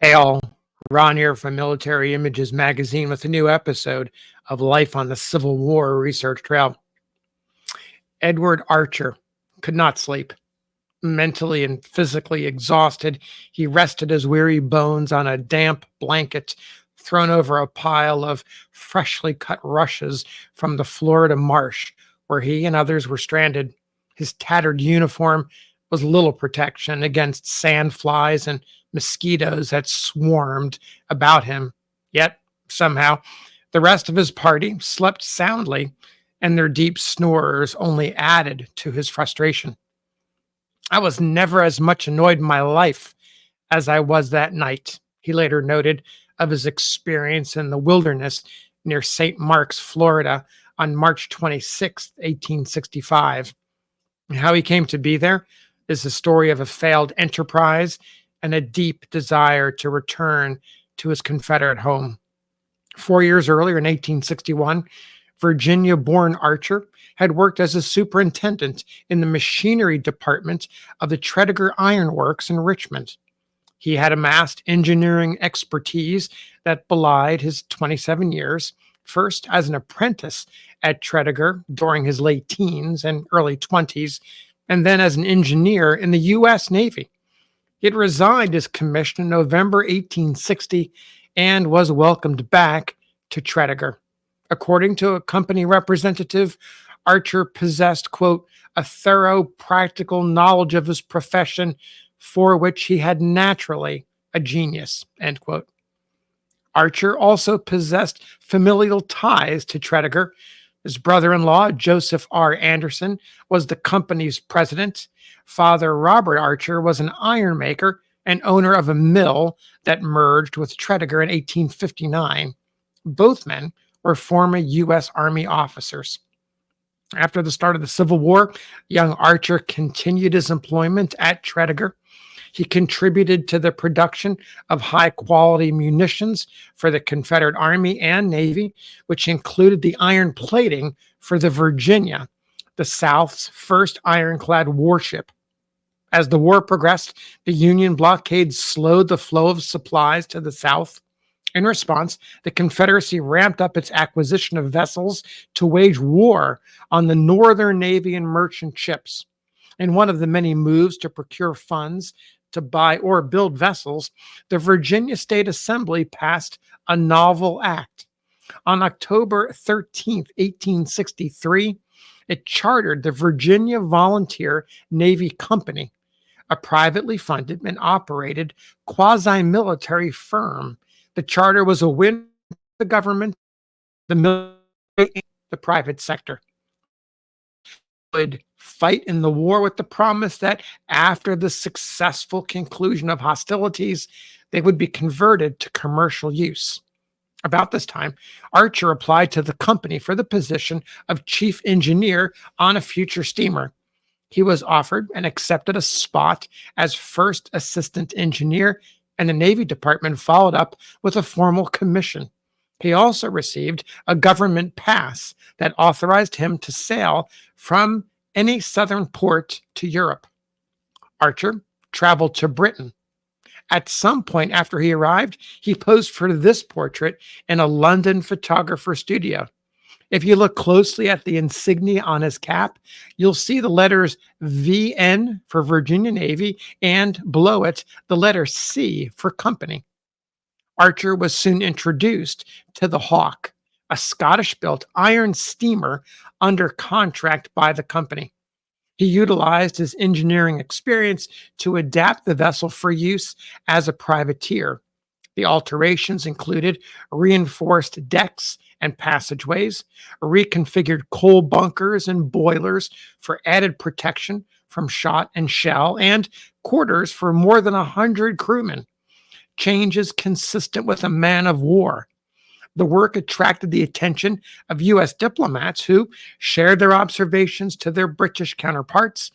Hey all, Ron here from Military Images Magazine with a new episode of Life on the Civil War Research Trail. Edward Archer could not sleep. Mentally and physically exhausted, he rested his weary bones on a damp blanket thrown over a pile of freshly cut rushes from the Florida marsh where he and others were stranded. His tattered uniform was little protection against sand flies and mosquitoes that swarmed about him. Yet, somehow, the rest of his party slept soundly, and their deep snores only added to his frustration. I was never as much annoyed in my life as I was that night, he later noted of his experience in the wilderness near St. Mark's, Florida on March 26, 1865. How he came to be there is the story of a failed enterprise and a deep desire to return to his Confederate home. 4 years earlier, in 1861, Virginia born Archer had worked as a superintendent in the machinery department of the Tredegar Iron Works in Richmond. He had amassed engineering expertise that belied his 27 years, first as an apprentice at Tredegar during his late teens and early 20s, and then as an engineer in the U.S. Navy. He had resigned his commission in November 1860 and was welcomed back to Tredegar. According to a company representative, Archer possessed, quote, a thorough practical knowledge of his profession for which he had naturally a genius, end quote. Archer also possessed familial ties to Tredegar. His brother-in-law, Joseph R. Anderson, was the company's president. Father Robert Archer was an ironmaker and owner of a mill that merged with Tredegar in 1859. Both men were former U.S. Army officers. After the start of the Civil War, young Archer continued his employment at Tredegar. He contributed to the production of high-quality munitions for the Confederate Army and Navy, which included the iron plating for the Virginia, the South's first ironclad warship. As the war progressed, the Union blockade slowed the flow of supplies to the South. In response, the Confederacy ramped up its acquisition of vessels to wage war on the Northern Navy and merchant ships. In one of the many moves to procure funds to buy or build vessels, the Virginia State Assembly passed a novel act. On October 13, 1863, it chartered the Virginia Volunteer Navy Company, a privately funded and operated quasi-military firm. The charter was a win for the government, the military, and the private sector. Would fight in the war with the promise that after the successful conclusion of hostilities, they would be converted to commercial use. About this time, Archer applied to the company for the position of chief engineer on a future steamer. He was offered and accepted a spot as first assistant engineer, and the Navy Department followed up with a formal commission. He also received a government pass that authorized him to sail from any southern port to Europe. Archer traveled to Britain. At some point after he arrived, he posed for this portrait in a London photographer studio. If you look closely at the insignia on his cap, you'll see the letters VN for Virginia Navy and below it, the letter C for company. Archer was soon introduced to the Hawk, a Scottish-built iron steamer under contract by the company. He utilized his engineering experience to adapt the vessel for use as a privateer. The alterations included reinforced decks and passageways, reconfigured coal bunkers and boilers for added protection from shot and shell, and quarters for more than 100 crewmen. Changes consistent with a man of war. The work attracted the attention of U.S. diplomats who shared their observations to their British counterparts.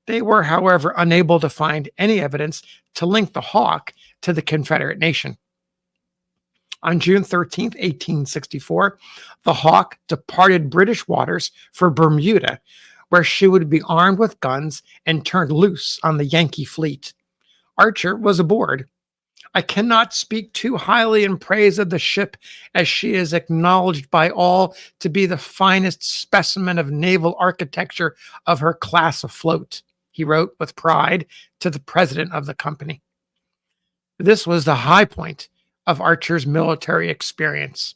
They were, however, unable to find any evidence to link the Hawk to the Confederate nation. On June 13, 1864, the Hawk departed British waters for Bermuda, where she would be armed with guns and turned loose on the Yankee fleet. Archer was aboard. I cannot speak too highly in praise of the ship, as she is acknowledged by all to be the finest specimen of naval architecture of her class afloat," he wrote with pride to the president of the company. This was the high point of Archer's military experience.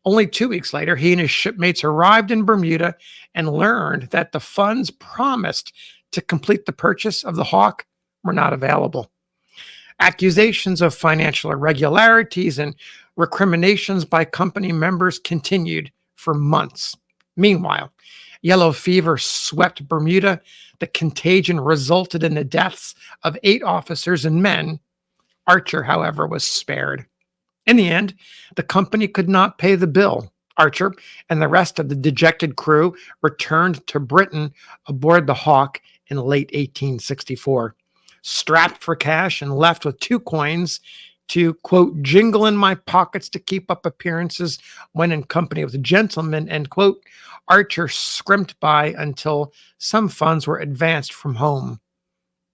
Only 2 weeks later, he and his shipmates arrived in Bermuda and learned that the funds promised to complete the purchase of the Hawk were not available. Accusations of financial irregularities and recriminations by company members continued for months. Meanwhile, yellow fever swept Bermuda. The contagion resulted in the deaths of 8 officers and men. Archer, however, was spared. In the end, the company could not pay the bill. Archer and the rest of the dejected crew returned to Britain aboard the Hawk in late 1864, strapped for cash and left with 2 coins to, quote, jingle in my pockets to keep up appearances when in company with gentlemen, end quote. Archer scrimped by until some funds were advanced from home.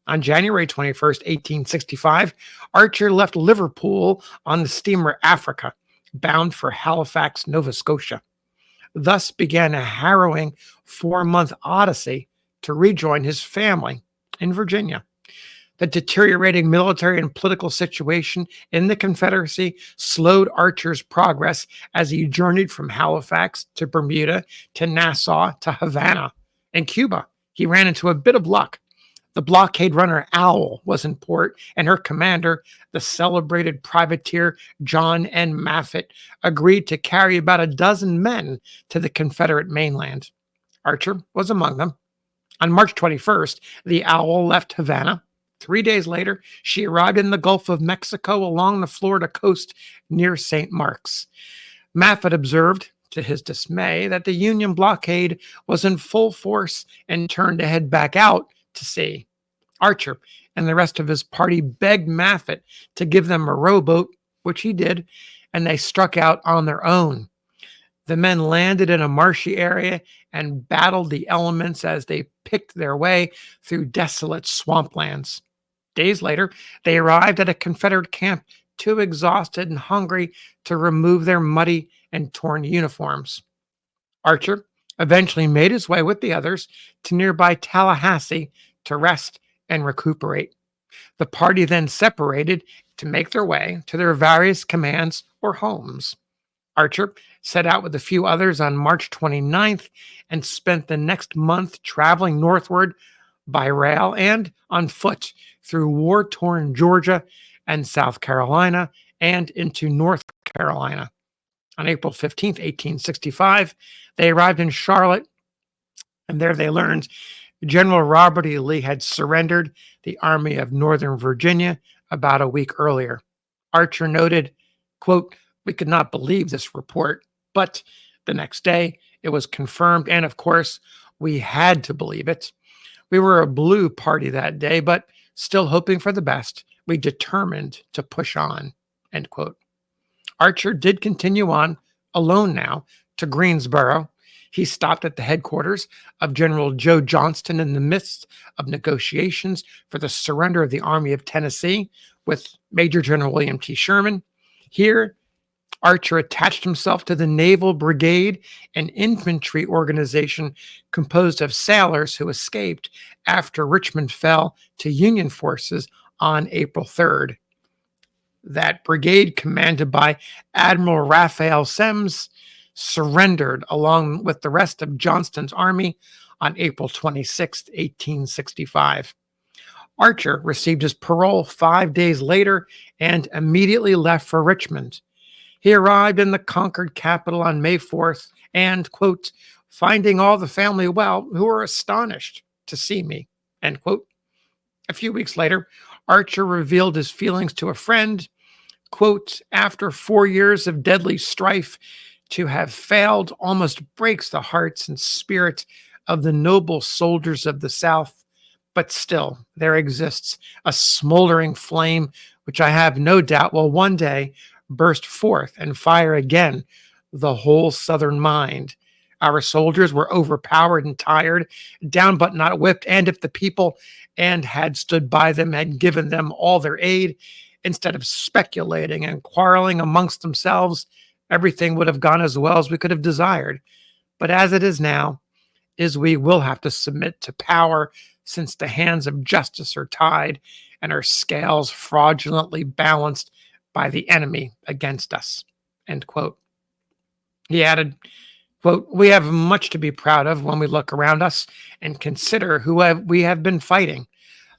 On January 21st, 1865, Archer left Liverpool on the steamer Africa, bound for Halifax, Nova Scotia. Thus began a harrowing 4-month odyssey to rejoin his family in Virginia. The deteriorating military and political situation in the Confederacy slowed Archer's progress as he journeyed from Halifax to Bermuda to Nassau to Havana. In Cuba, he ran into a bit of luck. The blockade runner Owl was in port, and her commander, the celebrated privateer John N. Maffitt, agreed to carry about a dozen men to the Confederate mainland. Archer was among them. On March 21st, the Owl left Havana. 3 days later, she arrived in the Gulf of Mexico along the Florida coast near St. Mark's. Maffitt observed, to his dismay, that the Union blockade was in full force and turned to head back out to sea. Archer and the rest of his party begged Maffitt to give them a rowboat, which he did, and they struck out on their own. The men landed in a marshy area and battled the elements as they picked their way through desolate swamplands. Days later, they arrived at a Confederate camp, too exhausted and hungry to remove their muddy and torn uniforms. Archer eventually made his way with the others to nearby Tallahassee to rest and recuperate. The party then separated to make their way to their various commands or homes. Archer set out with a few others on March 29th and spent the next month traveling northward by rail and on foot through war-torn Georgia and South Carolina and into North Carolina. On April 15th, 1865, they arrived in Charlotte, and there they learned General Robert E. Lee had surrendered the Army of Northern Virginia about a week earlier. Archer noted, quote, "We could not believe this report, but the next day it was confirmed, and of course, we had to believe it. We were a blue party that day, but still hoping for the best, we determined to push on," end quote. Archer did continue on, alone now, to Greensboro. He stopped at the headquarters of General Joe Johnston in the midst of negotiations for the surrender of the Army of Tennessee with Major General William T. Sherman. Here, Archer attached himself to the Naval Brigade, an infantry organization composed of sailors who escaped after Richmond fell to Union forces on April 3rd. That brigade, commanded by Admiral Raphael Semmes, surrendered along with the rest of Johnston's army on April 26, 1865. Archer received his parole 5 days later and immediately left for Richmond. He arrived in the conquered capital on May 4th and, quote, "finding all the family well, who were astonished to see me," end quote. A few weeks later, Archer revealed his feelings to a friend, quote, "After 4 years of deadly strife, to have failed almost breaks the hearts and spirits of the noble soldiers of the South. But still, there exists a smoldering flame which I have no doubt will one day burst forth and fire again the whole Southern mind. Our soldiers were overpowered and tired, down but not whipped, and if the people and had stood by them had given them all their aid, instead of speculating and quarreling amongst themselves, everything would have gone as well as we could have desired. But as it is now, is we will have to submit to power, since the hands of justice are tied and our scales fraudulently balanced by the enemy against us. End quote. He added, quote, "We have much to be proud of when we look around us and consider we have been fighting.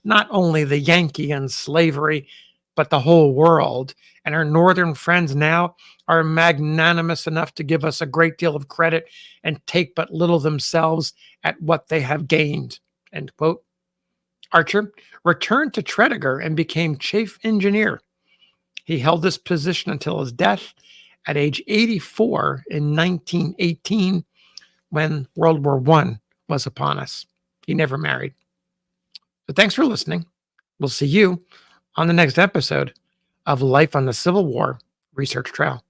Not only the Yankee and slavery, but the whole world. And our northern friends now are magnanimous enough to give us a great deal of credit and take but little themselves at what they have gained." End quote. Archer returned to Tredegar and became chief engineer. He held this position until his death at age 84 in 1918, when World War I was upon us. He never married. So thanks for listening. We'll see you on the next episode of Life on the Civil War Research Trail.